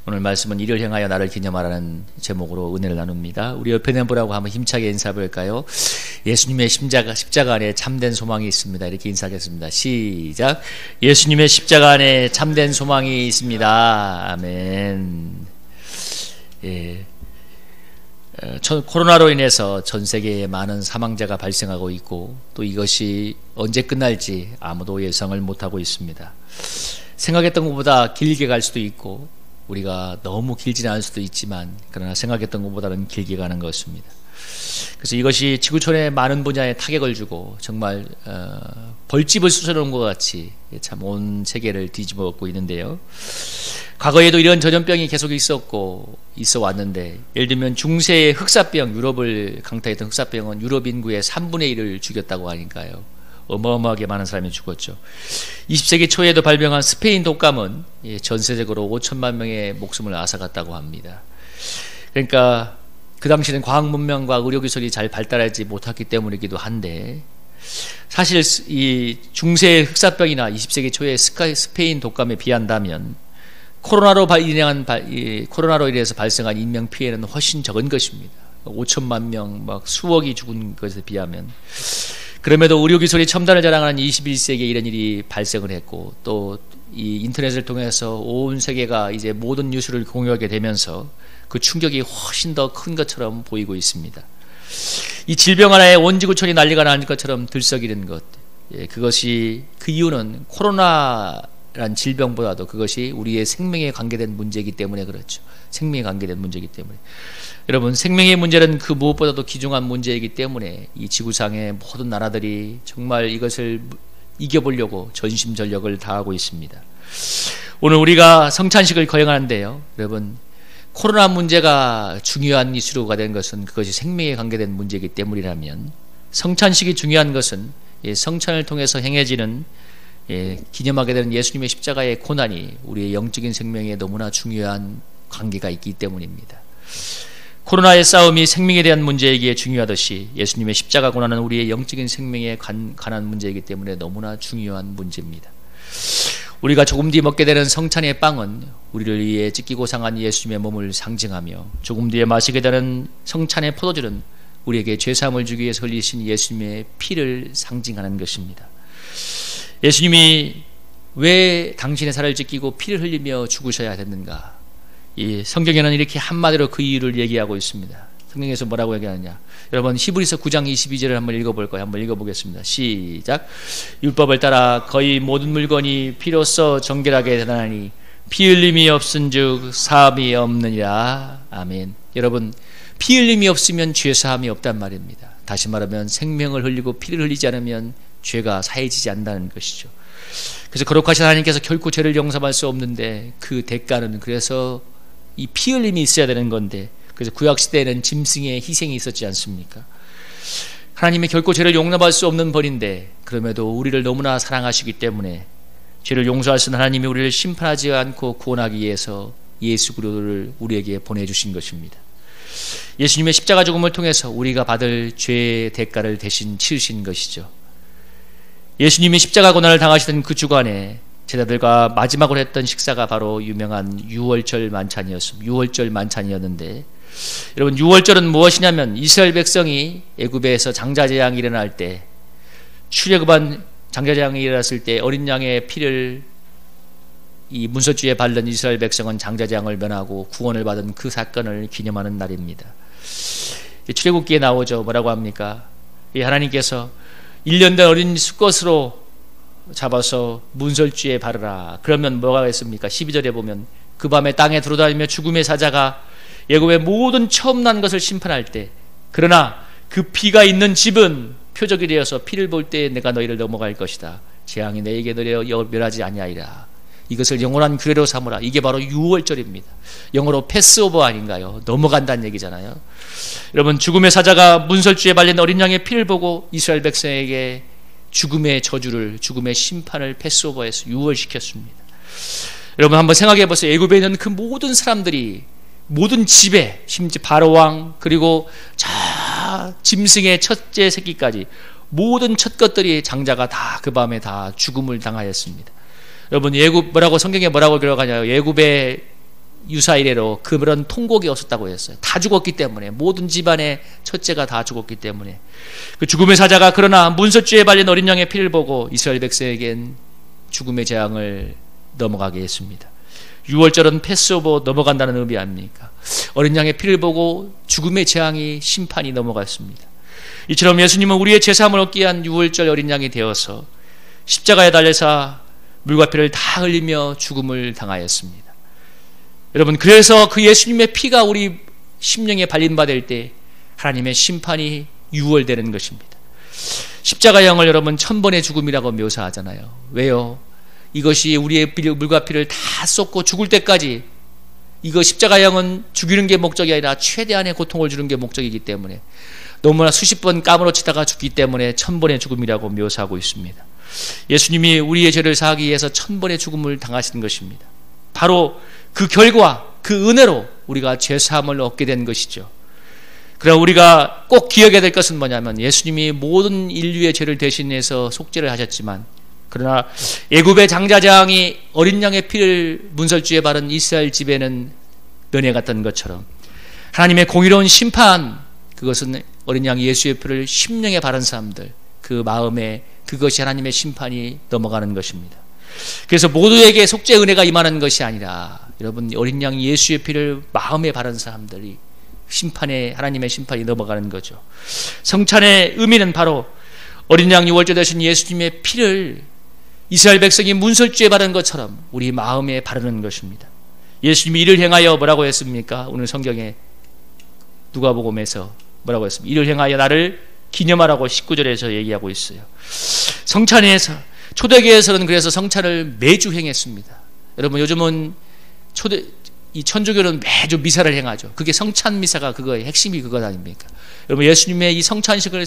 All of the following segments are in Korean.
오늘 말씀은 이를 향하여 나를 기념하라는 제목으로 은혜를 나눕니다. 우리 옆에 있는 분하고 한번 힘차게 인사해볼까요? 예수님의 십자가 안에 참된 소망이 있습니다. 이렇게 인사하겠습니다. 시작. 예수님의 십자가 안에 참된 소망이 있습니다. 아멘. 예. 코로나로 인해서 전 세계에 많은 사망자가 발생하고 있고 또 이것이 언제 끝날지 아무도 예상을 못하고 있습니다. 생각했던 것보다 길게 갈 수도 있고 우리가 너무 길지는 않을 수도 있지만 그러나 생각했던 것보다는 길게 가는 것입니다. 그래서 이것이 지구촌의 많은 분야에 타격을 주고 정말 벌집을 쑤셔놓은 것 같이 참 온 세계를 뒤집어 엎고 있는데요. 과거에도 이런 전염병이 계속 있어 왔는데 예를 들면 중세의 흑사병, 유럽을 강타했던 흑사병은 유럽 인구의 3분의 1을 죽였다고 하니까요. 어마어마하게 많은 사람이 죽었죠. 20세기 초에도 발병한 스페인 독감은 전 세계적으로 5천만 명의 목숨을 앗아갔다고 합니다. 그러니까 그 당시에는 과학 문명과 의료기술이 잘 발달하지 못했기 때문이기도 한데 사실 이 중세의 흑사병이나 20세기 초의 스페인 독감에 비한다면 코로나로 인해서 발생한 인명피해는 훨씬 적은 것입니다. 5천만 명, 막 수억이 죽은 것에 비하면. 그럼에도 의료기술이 첨단을 자랑하는 21세기에 이런 일이 발생을 했고 또 이 인터넷을 통해서 온 세계가 이제 모든 뉴스를 공유하게 되면서 그 충격이 훨씬 더 큰 것처럼 보이고 있습니다. 이 질병 하나에 온 지구촌이 난리가 난 것처럼 들썩이는 것, 그것이 그 이유는 코로나란 질병보다도 그것이 우리의 생명에 관계된 문제이기 때문에 그렇죠. 생명에 관계된 문제이기 때문에. 여러분, 생명의 문제는 그 무엇보다도 귀중한 문제이기 때문에 이 지구상의 모든 나라들이 정말 이것을 이겨보려고 전심전력을 다하고 있습니다. 오늘 우리가 성찬식을 거행하는데요. 여러분, 코로나 문제가 중요한 이슈로가 된 것은 그것이 생명에 관계된 문제이기 때문이라면 성찬식이 중요한 것은 성찬을 통해서 행해지는 기념하게 되는 예수님의 십자가의 고난이 우리의 영적인 생명에 너무나 중요한 관계가 있기 때문입니다. 코로나의 싸움이 생명에 대한 문제이기에 중요하듯이 예수님의 십자가 고난은 우리의 영적인 생명에 관한 문제이기 때문에 너무나 중요한 문제입니다. 우리가 조금 뒤에 먹게 되는 성찬의 빵은 우리를 위해 찢기고 상한 예수님의 몸을 상징하며 조금 뒤에 마시게 되는 성찬의 포도주는 우리에게 죄사함을 주기 위해서 흘리신 예수님의 피를 상징하는 것입니다. 예수님이 왜 당신의 살을 찢기고 피를 흘리며 죽으셔야 됐는가? 이 성경에는 이렇게 한마디로 그 이유를 얘기하고 있습니다. 성경에서 뭐라고 얘기하느냐? 여러분, 히브리서 9장 22절을 한번 읽어볼 거예요. 한번 읽어보겠습니다. 시작. 율법을 따라 거의 모든 물건이 피로써 정결하게 되나니 피 흘림이 없은즉 사함이 없느니라. 아멘. 여러분, 피 흘림이 없으면 죄사함이 없단 말입니다. 다시 말하면 생명을 흘리고 피를 흘리지 않으면 죄가 사해지지 않는다는 것이죠. 그래서 거룩하신 하나님께서 결코 죄를 용서할 수 없는데 그 대가는 그래서 이 피 흘림이 있어야 되는 건데 그래서 구약시대에는 짐승의 희생이 있었지 않습니까? 하나님이 결코 죄를 용납할 수 없는 벌인데 그럼에도 우리를 너무나 사랑하시기 때문에 죄를 용서할 수 있는 하나님이 우리를 심판하지 않고 구원하기 위해서 예수 그리스도를 우리에게 보내주신 것입니다. 예수님의 십자가 죽음을 통해서 우리가 받을 죄의 대가를 대신 치르신 것이죠. 예수님이 십자가 고난을 당하시던 그 주간에 제자들과 마지막으로 했던 식사가 바로 유명한 유월절 만찬이었습니다. 유월절 만찬이었는데 여러분, 유월절은 무엇이냐면 이스라엘 백성이 애굽에서 장자재앙이 일어날 때 출애굽한 장자재앙이 일어났을 때 어린 양의 피를 이 문설주에 바른 이스라엘 백성은 장자재앙을 면하고 구원을 받은 그 사건을 기념하는 날입니다. 출애굽기에 나오죠. 뭐라고 합니까? 이 하나님께서 1년 된 어린 수컷으로 잡아서 문설주에 바르라. 그러면 뭐가 있습니까? 12절에 보면 그 밤에 땅에 들어다니며 죽음의 사자가 애굽의 모든 처음 난 것을 심판할 때 그러나 그 피가 있는 집은 표적이 되어서 피를 볼 때 내가 너희를 넘어갈 것이다. 재앙이 너에게 멸하지 아니하리라. 이것을 영원한 규례로 삼으라. 이게 바로 유월절입니다. 영어로 패스오버 아닌가요? 넘어간다는 얘기잖아요. 여러분, 죽음의 사자가 문설주에 발린 어린 양의 피를 보고 이스라엘 백성에게 죽음의 저주를, 죽음의 심판을 패스오버해서 유월시켰습니다. 여러분, 한번 생각해 보세요. 애굽에 있는 그 모든 사람들이 모든 집에, 심지어 바로왕 그리고 짐승의 첫째 새끼까지 모든 첫 것들이 장자가 다 그 밤에 다 죽음을 당하였습니다. 여러분, 예굽 성경에 뭐라고 기록하냐요? 예굽의 유사 이래로 그런 통곡이 없었다고 했어요. 다 죽었기 때문에, 모든 집안의 첫째가 다 죽었기 때문에. 그 죽음의 사자가 그러나 문설주에 발린 어린 양의 피를 보고 이스라엘 백성에겐 죽음의 재앙을 넘어가게 했습니다. 6월절은 패스오버 넘어간다는 의미 아닙니까? 어린 양의 피를 보고 죽음의 재앙이, 심판이 넘어갔습니다. 이처럼 예수님은 우리의 죄사함을 얻기 위한 6월절 어린 양이 되어서 십자가에 달려서 물과 피를 다 흘리며 죽음을 당하였습니다. 여러분, 그래서 그 예수님의 피가 우리 심령에 발림받을 때 하나님의 심판이 유월되는 것입니다. 십자가형을 여러분 천번의 죽음이라고 묘사하잖아요. 왜요? 이것이 우리의 물과 피를 다 쏟고 죽을 때까지, 이거 십자가형은 죽이는 게 목적이 아니라 최대한의 고통을 주는 게 목적이기 때문에, 너무나 수십 번 까무러치다가 죽기 때문에 천번의 죽음이라고 묘사하고 있습니다. 예수님이 우리의 죄를 사하기 위해서 천번의 죽음을 당하신 것입니다. 바로 그 결과, 그 은혜로 우리가 죄사함을 얻게 된 것이죠. 그러나 우리가 꼭 기억해야 될 것은 뭐냐면, 예수님이 모든 인류의 죄를 대신해서 속죄를 하셨지만, 그러나 애굽의 장자장이 어린 양의 피를 문설주에 바른 이스라엘 집에는 면해갔던 것처럼, 하나님의 공의로운 심판, 그것은 어린 양 예수의 피를 심령에 바른 사람들, 그 마음에 그것이 하나님의 심판이 넘어가는 것입니다. 그래서 모두에게 속죄 은혜가 임하는 것이 아니라, 여러분, 어린 양 예수의 피를 마음에 바른 사람들이 심판에, 하나님의 심판이 넘어가는 거죠. 성찬의 의미는 바로 어린 양 유월절 되신 예수님의 피를 이스라엘 백성이 문설주에 바른 것처럼 우리 마음에 바르는 것입니다. 예수님이 이를 행하여 뭐라고 했습니까? 오늘 성경에 누가복음에서 뭐라고 했습니까? 이를 행하여 나를 기념하라고 19절에서 얘기하고 있어요. 성찬에서, 초대교회에서는 그래서 성찬을 매주 행했습니다. 여러분, 요즘은 이 천주교는 매주 미사를 행하죠. 그게 성찬 미사가 그거의 핵심이 그것 아닙니까? 여러분, 예수님의 이 성찬식을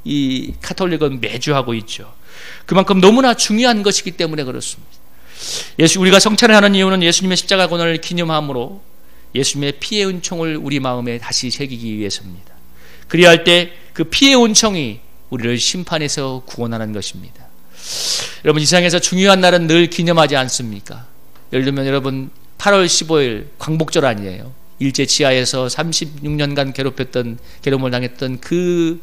이 카톨릭은 매주 하고 있죠. 그만큼 너무나 중요한 것이기 때문에 그렇습니다. 우리가 성찬을 하는 이유는 예수님의 십자가 고난을 기념함으로 예수님의 피의 은총을 우리 마음에 다시 새기기 위해서입니다. 그리야 할 때 그 피의 은총이 우리를 심판에서 구원하는 것입니다. 여러분, 이 세상에서 중요한 날은 늘 기념하지 않습니까? 예를 들면 여러분, 8월 15일 광복절 아니에요? 일제 지하에서 36년간 괴로움을 당했던 그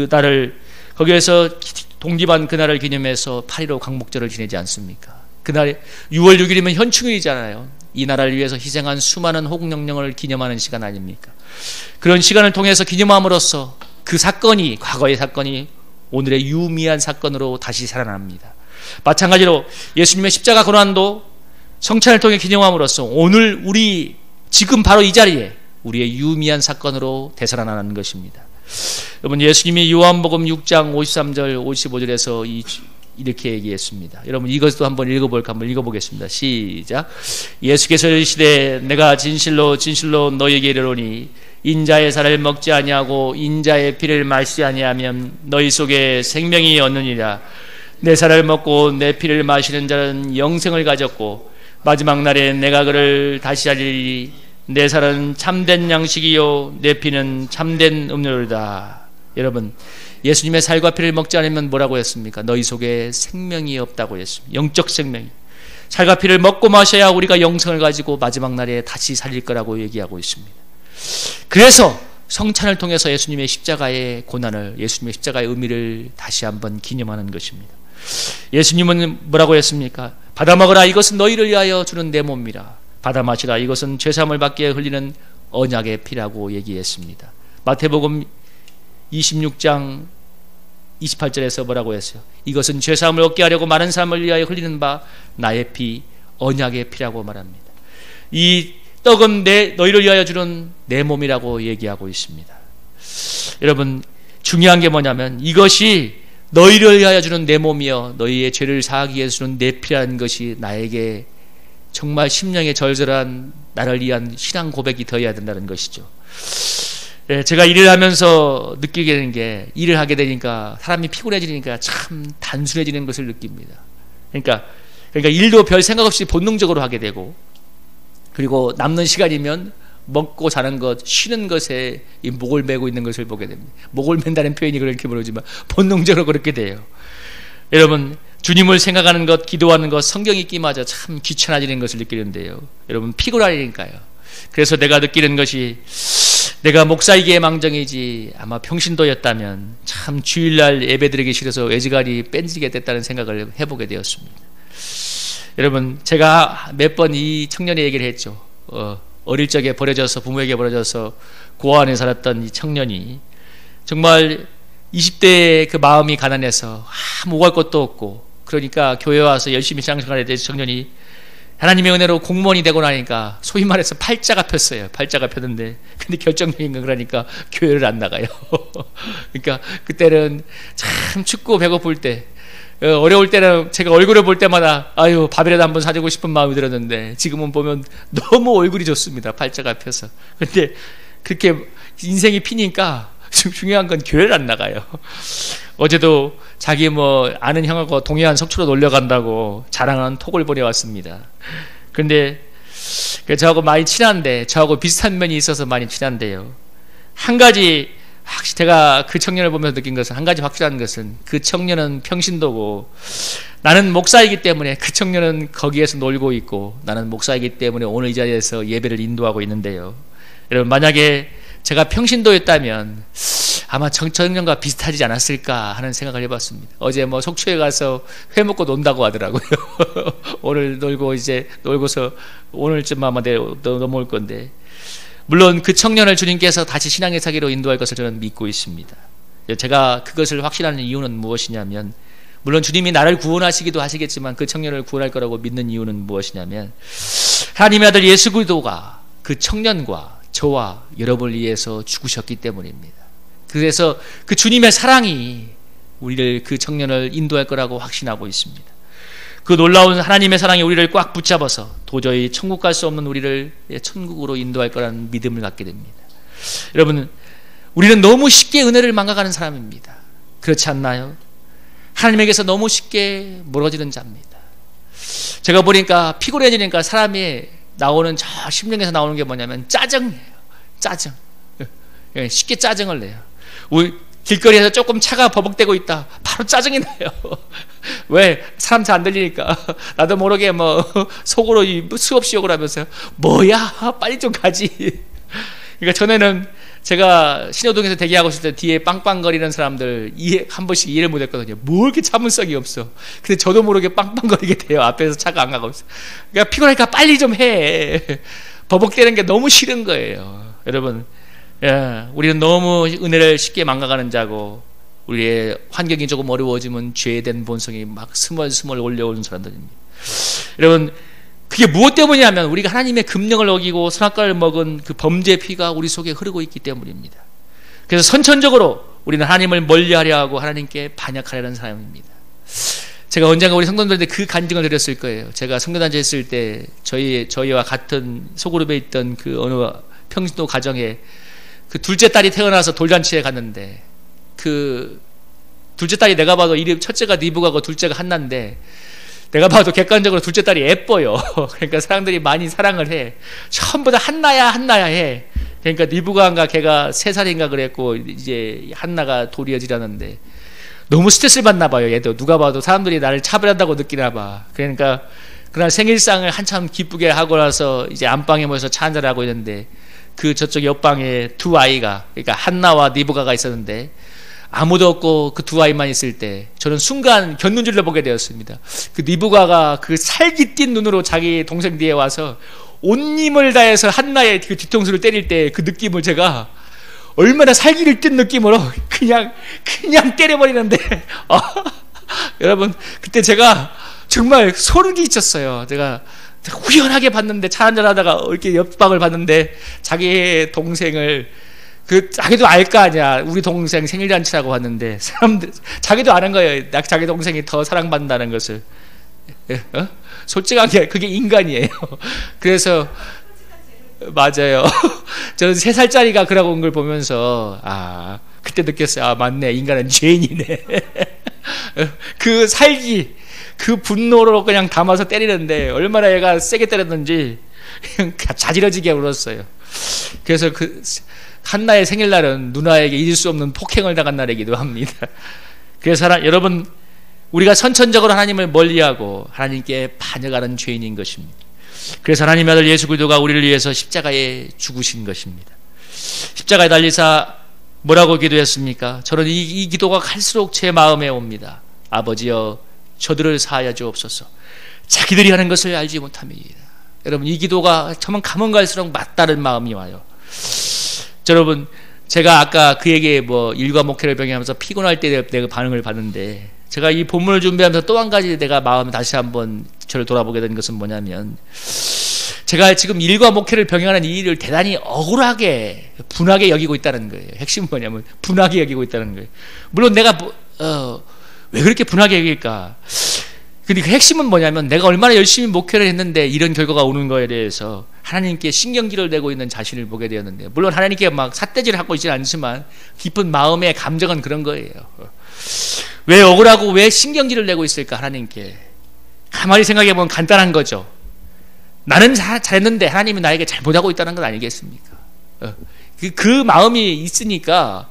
날을, 거기에서 독립한 그날을 기념해서 8.15 광복절을 지내지 않습니까? 그날 6월 6일이면 현충일이잖아요. 이 나라를 위해서 희생한 수많은 호국영령을 기념하는 시간 아닙니까? 그런 시간을 통해서 기념함으로써 그 사건이, 과거의 사건이 오늘의 유미한 사건으로 다시 살아납니다. 마찬가지로 예수님의 십자가 고난도 성찬을 통해 기념함으로써 오늘 우리 지금 바로 이 자리에 우리의 유미한 사건으로 되살아나는 것입니다. 여러분, 예수님이 요한복음 6장 53절 55절에서 이렇게 얘기했습니다. 여러분, 이것도 한번 읽어보겠습니다. 시작. 예수께서 이르시되 내가 진실로 진실로 너희에게 이르노니 인자의 살을 먹지 아니하고 인자의 피를 마시지 아니하면 너희 속에 생명이 없느니라. 내 살을 먹고 내 피를 마시는 자는 영생을 가졌고 마지막 날에 내가 그를 다시 하리니 내 살은 참된 양식이요 내 피는 참된 음료로다. 여러분, 예수님의 살과 피를 먹지 않으면 뭐라고 했습니까? 너희 속에 생명이 없다고 했습니다. 영적 생명이. 살과 피를 먹고 마셔야 우리가 영생을 가지고 마지막 날에 다시 살릴 거라고 얘기하고 있습니다. 그래서 성찬을 통해서 예수님의 십자가의 고난을, 예수님의 십자가의 의미를 다시 한번 기념하는 것입니다. 예수님은 뭐라고 했습니까? 받아 먹으라, 이것은 너희를 위하여 주는 내 몸이라. 받아 마시라, 이것은 죄사함을 받기 위해 흘리는 언약의 피라고 얘기했습니다. 마태복음 26장 28절에서 뭐라고 했어요? 이것은 죄사함을 얻게 하려고 많은 사람을 위하여 흘리는 바 나의 피, 언약의 피라고 말합니다. 이 떡은 너희를 위하여 주는 내 몸이라고 얘기하고 있습니다. 여러분, 중요한 게 뭐냐면 이것이 너희를 위하여 주는 내 몸이여 너희의 죄를 사하기 위해서 주는 내 피라는 것이 나에게 정말 심령의 절절한 나를 위한 신앙 고백이 되어야 된다는 것이죠. 제가 일을 하면서 느끼게 되는 게, 일을 하게 되니까 사람이 피곤해지니까 참 단순해지는 것을 느낍니다. 그러니까 일도 별 생각 없이 본능적으로 하게 되고, 그리고 남는 시간이면 먹고 자는 것, 쉬는 것에 이 목을 메고 있는 것을 보게 됩니다. 목을 맨다는 표현이 그렇게 모르지만 본능적으로 그렇게 돼요. 여러분, 주님을 생각하는 것, 기도하는 것, 성경 읽기마저 참 귀찮아지는 것을 느끼는데요. 여러분, 피곤하니까요. 그래서 내가 느끼는 것이, 내가 목사이기에 망정이지 아마 평신도였다면 참 주일날 예배드리기 싫어서 애지간히 뺀지게 됐다는 생각을 해보게 되었습니다. 여러분, 제가 몇 번 이 청년의 얘기를 했죠. 어릴 적에 버려져서, 부모에게 버려져서 고아원에 살았던 이 청년이 정말 20대의 그 마음이 가난해서 아무 오갈 것도 없고, 그러니까 교회 와서 열심히 신앙생활에 대해서 청년이 하나님의 은혜로 공무원이 되고 나니까 소위 말해서 팔자가 폈어요. 팔자가 폈는데, 근데 결정적인 건 그러니까 교회를 안 나가요. 그러니까 그때는 참 춥고 배고플 때, 어려울 때는 제가 얼굴을 볼 때마다 아유, 밥이라도 한번 사주고 싶은 마음이 들었는데, 지금은 보면 너무 얼굴이 좋습니다. 팔자가 펴서. 근데 그렇게 인생이 피니까 중요한 건 교회를 안 나가요. 어제도 자기 아는 형하고 동해안 속초로 놀러 간다고 자랑하는 톡을 보내왔습니다. 그런데 저하고 많이 친한데, 저하고 비슷한 면이 있어서 많이 친한데요. 한 가지 제가 그 청년을 보면서 느낀 것은, 한 가지 확실한 것은, 그 청년은 평신도고 나는 목사이기 때문에 그 청년은 거기에서 놀고 있고, 나는 목사이기 때문에 오늘 이 자리에서 예배를 인도하고 있는데요. 여러분, 만약에 제가 평신도였다면 아마 청년과 비슷하지 않았을까 하는 생각을 해봤습니다. 어제 속초에 가서 회 먹고 논다고 하더라고요. 오늘 놀고서 오늘쯤 아마 넘어올 건데, 물론 그 청년을 주님께서 다시 신앙의 사기로 인도할 것을 저는 믿고 있습니다. 제가 그것을 확신하는 이유는 무엇이냐면, 물론 주님이 나를 구원하시기도 하시겠지만 그 청년을 구원할 거라고 믿는 이유는 무엇이냐면, 하나님의 아들 예수 그리스도가 그 청년과 저와 여러분을 위해서 죽으셨기 때문입니다. 그래서 그 주님의 사랑이 우리를, 그 청년을 인도할 거라고 확신하고 있습니다. 그 놀라운 하나님의 사랑이 우리를 꽉 붙잡아서 도저히 천국 갈 수 없는 우리를 천국으로 인도할 거라는 믿음을 갖게 됩니다. 여러분, 우리는 너무 쉽게 은혜를 망각하는 사람입니다. 그렇지 않나요? 하나님에게서 너무 쉽게 멀어지는 자입니다. 제가 보니까 피곤해지니까 사람이 나오는, 저 심령에서 나오는 게 뭐냐면 짜증이에요. 짜증. 쉽게 짜증을 내요. 우리 길거리에서 조금 차가 버벅대고 있다, 바로 짜증이 나요. 왜? 사람 잘 안 들리니까. 나도 모르게 속으로 수없이 욕을 하면서, 뭐야, 빨리 좀 가지. 그러니까 전에는 제가 신호등에서 대기하고 있을 때 뒤에 빵빵거리는 사람들 한 번씩 이해를 못했거든요. 뭐 이렇게 참을성이 없어. 근데 저도 모르게 빵빵거리게 돼요. 앞에서 차가 안 가고 있어. 그러니까 피곤하니까 빨리 좀 해. 버벅대는 게 너무 싫은 거예요. 여러분, 우리는 너무 은혜를 쉽게 망각하는 자고, 우리의 환경이 조금 어려워지면 죄된 본성이 막 스멀스멀 올려오는 사람들입니다. 여러분, 그게 무엇 때문이냐면 우리가 하나님의 금령을 어기고 선악과를 먹은 그 범죄의 피가 우리 속에 흐르고 있기 때문입니다. 그래서 선천적으로 우리는 하나님을 멀리하려 하고 하나님께 반역하려는 사람입니다. 제가 언젠가 우리 성도들한테 그 간증을 드렸을 거예요. 제가 성도단체 했을 때 저희와 같은 소그룹에 있던 그 어느 평신도 가정에 그 둘째 딸이 태어나서 돌잔치에 갔는데, 그 둘째 딸이 내가 봐도 첫째가 니부가고 둘째가 한나인데, 내가 봐도 객관적으로 둘째 딸이 예뻐요. 그러니까 사람들이 많이 사랑을 해. 전부 다 한나야 해. 그러니까 니부가인가 걔가 3살인가 그랬고, 이제 한나가 돌이어지라는데 너무 스트레스를 받나 봐요. 얘도 누가 봐도 사람들이 나를 차별한다고 느끼나 봐. 그러니까 그날 생일상을 한참 기쁘게 하고 나서 이제 안방에 모여서 차 한잔 하고 있는데, 그 저쪽 옆방에 두 아이가, 그러니까 한나와 니부가가 있었는데, 아무도 없고 그 두 아이만 있을 때 저는 순간 견눈질로 보게 되었습니다. 그 니부가가 그 살깃 눈으로 자기 동생 뒤에 와서 온 힘을 다해서 한나의 그 뒤통수를 때릴 때 그 느낌을 제가 얼마나 살기를 뗀 느낌으로 그냥 때려버리는데, 여러분, 그때 제가 정말 소름이 끼쳤어요. 제가 우연하게 봤는데, 차 한잔 하다가 이렇게 옆방을 봤는데, 자기 동생을, 자기도 알 거 아니야. 우리 동생 생일잔치라고 왔는데, 사람들, 자기도 아는 거예요. 자기 동생이 더 사랑받는다는 것을. 솔직하게, 그게 인간이에요. 그래서, 맞아요. 저는 3살짜리가 그러고 온 걸 보면서, 그때 느꼈어요. 맞네. 인간은 죄인이네. 그 살기, 그 분노로 그냥 담아서 때리는데, 얼마나 얘가 세게 때렸는지, 그냥 자지러지게 울었어요. 그래서 한나의 생일날은 누나에게 잊을 수 없는 폭행을 당한 날이기도 합니다. 그래서 여러분, 우리가 선천적으로 하나님을 멀리하고 하나님께 반역하는 죄인인 것입니다. 그래서 하나님의 아들 예수 그리스도가 우리를 위해서 십자가에 죽으신 것입니다. 십자가에 달리사 뭐라고 기도했습니까? 저는 이 기도가 갈수록 제 마음에 옵니다. 아버지여 저들을 사하여 주옵소서. 자기들이 하는 것을 알지 못함이니이다. 여러분, 이 기도가 저만 가면 갈수록 맞다는 마음이 와요. 여러분, 제가 아까 그에게 일과 목회를 병행하면서 피곤할 때 내가 반응을 받는데, 제가 이 본문을 준비하면서 또 한 가지 내가 마음에 다시 한번 저를 돌아보게 된 것은 뭐냐면, 제가 지금 일과 목회를 병행하는 이 일을 대단히 억울하게 분하게 여기고 있다는 거예요. 핵심은 뭐냐면 분하게 여기고 있다는 거예요. 물론 내가 왜 그렇게 분하게 여길까? 근데 그 핵심은 뭐냐면, 내가 얼마나 열심히 목회를 했는데 이런 결과가 오는 거에 대해서 하나님께 신경질을 내고 있는 자신을 보게 되었는데, 물론 하나님께 막 삿대질을 하고 있지는 않지만 깊은 마음의 감정은 그런 거예요. 왜 억울하고 왜 신경질을 내고 있을까? 하나님께 가만히 생각해 보면 간단한 거죠. 나는 잘했는데 하나님이 나에게 잘못하고 있다는 건 아니겠습니까? 그 마음이 있으니까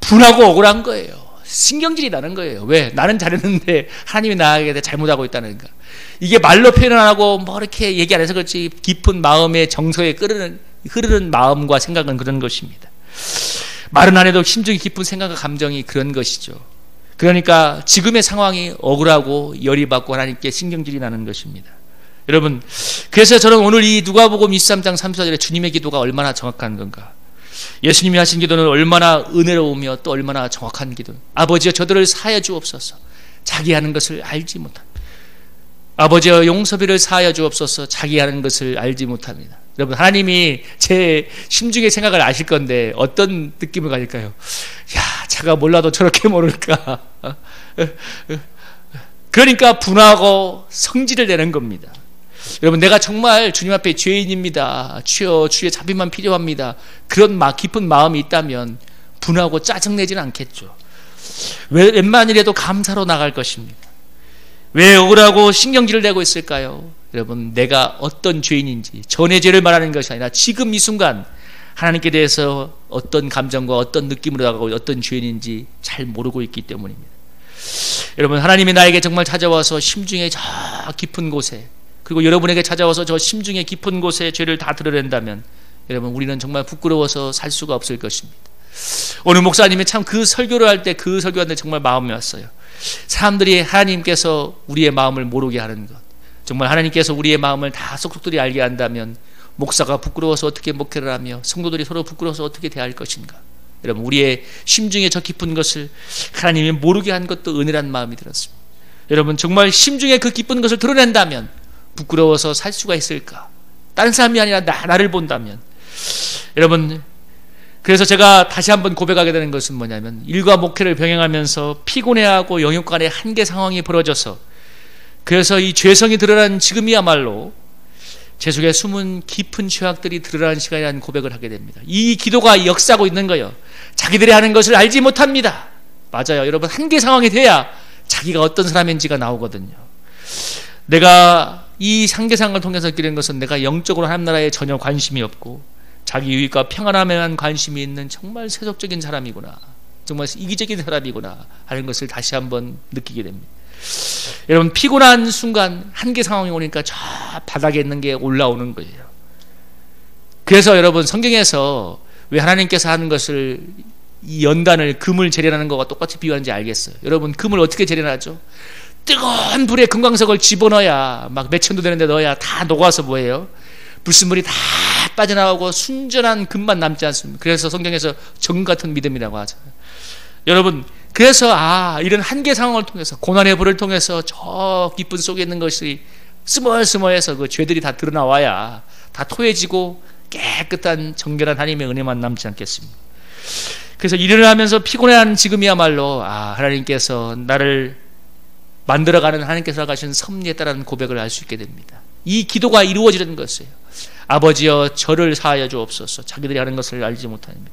분하고 억울한 거예요. 신경질이 나는 거예요. 왜? 나는 잘했는데 하나님이 나에게 잘못하고 있다는가. 이게 말로 표현 안 하고 이렇게 얘기 안 해서 그렇지, 깊은 마음의 정서에 흐르는 마음과 생각은 그런 것입니다. 말은 안 해도 심중이 깊은 생각과 감정이 그런 것이죠. 그러니까 지금의 상황이 억울하고 열이 받고 하나님께 신경질이 나는 것입니다. 여러분, 그래서 저는 오늘 이 누가복음 23장 34절에 주님의 기도가 얼마나 정확한 건가, 예수님이 하신 기도는 얼마나 은혜로우며 또 얼마나 정확한 기도. 아버지여 저들을 사하여 주옵소서. 자기 하는 것을 알지 못합니다. 아버지여 용서비를 사하여 주옵소서. 자기 하는 것을 알지 못합니다. 여러분, 하나님이 제 심중의 생각을 아실 건데 어떤 느낌을 가질까요? 야, 자가 몰라도 저렇게 모를까. 그러니까 분하고 성질을 내는 겁니다. 여러분, 내가 정말 주님 앞에 죄인입니다. 주여, 주의 자비만 필요합니다. 그런 깊은 마음이 있다면 분하고 짜증내지는 않겠죠. 웬만이라도 감사로 나갈 것입니다. 왜 억울하고 신경질을 내고 있을까요? 여러분, 내가 어떤 죄인인지, 전의 죄를 말하는 것이 아니라 지금 이 순간 하나님께 대해서 어떤 감정과 어떤 느낌으로 나가고 어떤 죄인인지 잘 모르고 있기 때문입니다. 여러분, 하나님이 나에게 정말 찾아와서 심중에 저 깊은 곳에, 그리고 여러분에게 찾아와서 저 심중의 깊은 곳에 죄를 다 드러낸다면 여러분, 우리는 정말 부끄러워서 살 수가 없을 것입니다. 오늘 목사님이 참 그 설교를 할 때 그 설교하는데 정말 마음이 왔어요. 사람들이 하나님께서 우리의 마음을 모르게 하는 것, 정말 하나님께서 우리의 마음을 다 속속들이 알게 한다면 목사가 부끄러워서 어떻게 목회를 하며 성도들이 서로 부끄러워서 어떻게 대할 것인가. 여러분, 우리의 심중에 저 깊은 것을 하나님이 모르게 한 것도 은혜란 마음이 들었습니다. 여러분, 정말 심중에 그 깊은 것을 드러낸다면 부끄러워서 살 수가 있을까? 다른 사람이 아니라 나를 본다면. 여러분, 그래서 제가 다시 한번 고백하게 되는 것은 뭐냐면, 일과 목회를 병행하면서 피곤해하고 영육 간의 한계 상황이 벌어져서, 그래서 이 죄성이 드러난 지금이야말로 제 속에 숨은 깊은 죄악들이 드러나는 시간이라는 고백을 하게 됩니다. 이 기도가 역사하고 있는 거예요. 자기들이 하는 것을 알지 못합니다. 맞아요. 여러분, 한계 상황이 돼야 자기가 어떤 사람인지가 나오거든요. 내가 이 한계상을 통해서 느끼는 것은 내가 영적으로 하나님 나라에 전혀 관심이 없고 자기 유익과 평안함에만 관심이 있는 정말 세속적인 사람이구나, 정말 이기적인 사람이구나 하는 것을 다시 한번 느끼게 됩니다. 여러분, 피곤한 순간 한계 상황이 오니까 저 바닥에 있는 게 올라오는 거예요. 그래서 여러분, 성경에서 왜 하나님께서 하는 것을, 이 연단을, 금을 재련하는 것과 똑같이 비유하는지 알겠어요. 여러분, 금을 어떻게 재련하죠? 뜨거운 불에 금광석을 집어넣어야, 막 몇천도 되는데 넣어야 다 녹아서 뭐예요? 불순물이 다 빠져나오고 순전한 금만 남지 않습니다. 그래서 성경에서 정 같은 믿음이라고 하잖아요. 여러분, 그래서 이런 한계 상황을 통해서, 고난의 불을 통해서 저 깊은 속에 있는 것이 스멀스멀해서 그 죄들이 다 드러나와야 다 토해지고 깨끗한 정결한 하나님의 은혜만 남지 않겠습니까? 그래서 일을 하면서 피곤해하는 지금이야말로 하나님께서 나를 만들어가는, 하나님께서 가신 섭리에 따른 고백을 할 수 있게 됩니다. 이 기도가 이루어지는 것이에요. 아버지여 저를 사하여 주옵소서. 자기들이 하는 것을 알지 못합니다.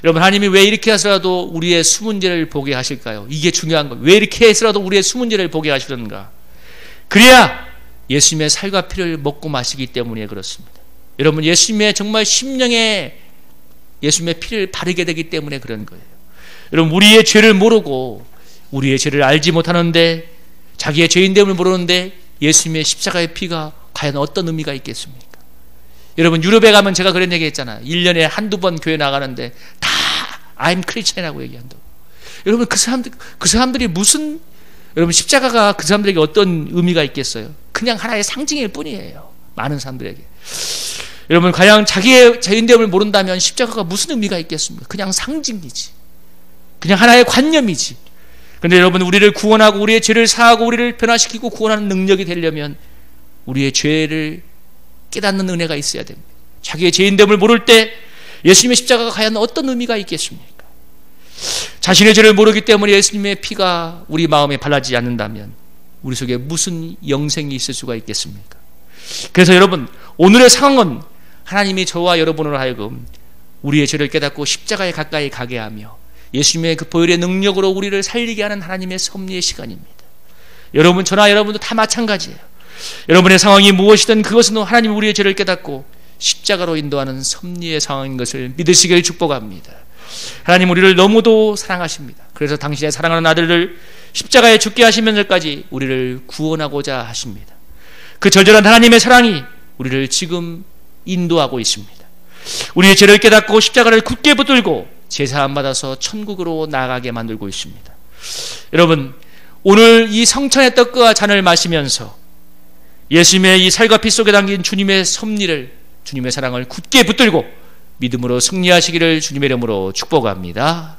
여러분, 하나님이 왜 이렇게 해서라도 우리의 숨은 죄를 보게 하실까요? 이게 중요한 거예요. 왜 이렇게 해서라도 우리의 숨은 죄를 보게 하시는가? 그래야 예수님의 살과 피를 먹고 마시기 때문에 그렇습니다. 여러분, 예수님의 정말 심령에 예수님의 피를 바르게 되기 때문에 그런 거예요. 여러분, 우리의 죄를 모르고 우리의 죄를 알지 못하는데, 자기의 죄인됨을 모르는데 예수님의 십자가의 피가 과연 어떤 의미가 있겠습니까? 여러분, 유럽에 가면 제가 그런 얘기 했잖아요. 1년에 한두 번 교회 나가는데 다 I'm Christian이라고 얘기한다고. 여러분, 그 사람들이 무슨, 여러분, 십자가가 그 사람들에게 어떤 의미가 있겠어요? 그냥 하나의 상징일 뿐이에요, 많은 사람들에게. 여러분, 과연 자기의 죄인됨을 모른다면 십자가가 무슨 의미가 있겠습니까? 그냥 상징이지, 그냥 하나의 관념이지. 그런데 여러분, 우리를 구원하고 우리의 죄를 사하고 우리를 변화시키고 구원하는 능력이 되려면 우리의 죄를 깨닫는 은혜가 있어야 됩니다. 자기의 죄인됨을 모를 때 예수님의 십자가가 과연 어떤 의미가 있겠습니까? 자신의 죄를 모르기 때문에 예수님의 피가 우리 마음에 발라지지 않는다면 우리 속에 무슨 영생이 있을 수가 있겠습니까? 그래서 여러분, 오늘의 상황은 하나님이 저와 여러분으로 하여금 우리의 죄를 깨닫고 십자가에 가까이 가게 하며 예수님의 그 보혈의 능력으로 우리를 살리게 하는 하나님의 섭리의 시간입니다. 여러분, 저나 여러분도 다 마찬가지예요. 여러분의 상황이 무엇이든 그것은 하나님 우리의 죄를 깨닫고 십자가로 인도하는 섭리의 상황인 것을 믿으시길 축복합니다. 하나님 우리를 너무도 사랑하십니다. 그래서 당신의 사랑하는 아들을 십자가에 죽게 하시면서까지 우리를 구원하고자 하십니다. 그 절절한 하나님의 사랑이 우리를 지금 인도하고 있습니다. 우리의 죄를 깨닫고 십자가를 굳게 붙들고 제사함 받아서 천국으로 나아가게 만들고 있습니다. 여러분, 오늘 이 성찬의 떡과 잔을 마시면서 예수님의 이 살과 피 속에 담긴 주님의 섭리를, 주님의 사랑을 굳게 붙들고 믿음으로 승리하시기를 주님의 이름으로 축복합니다.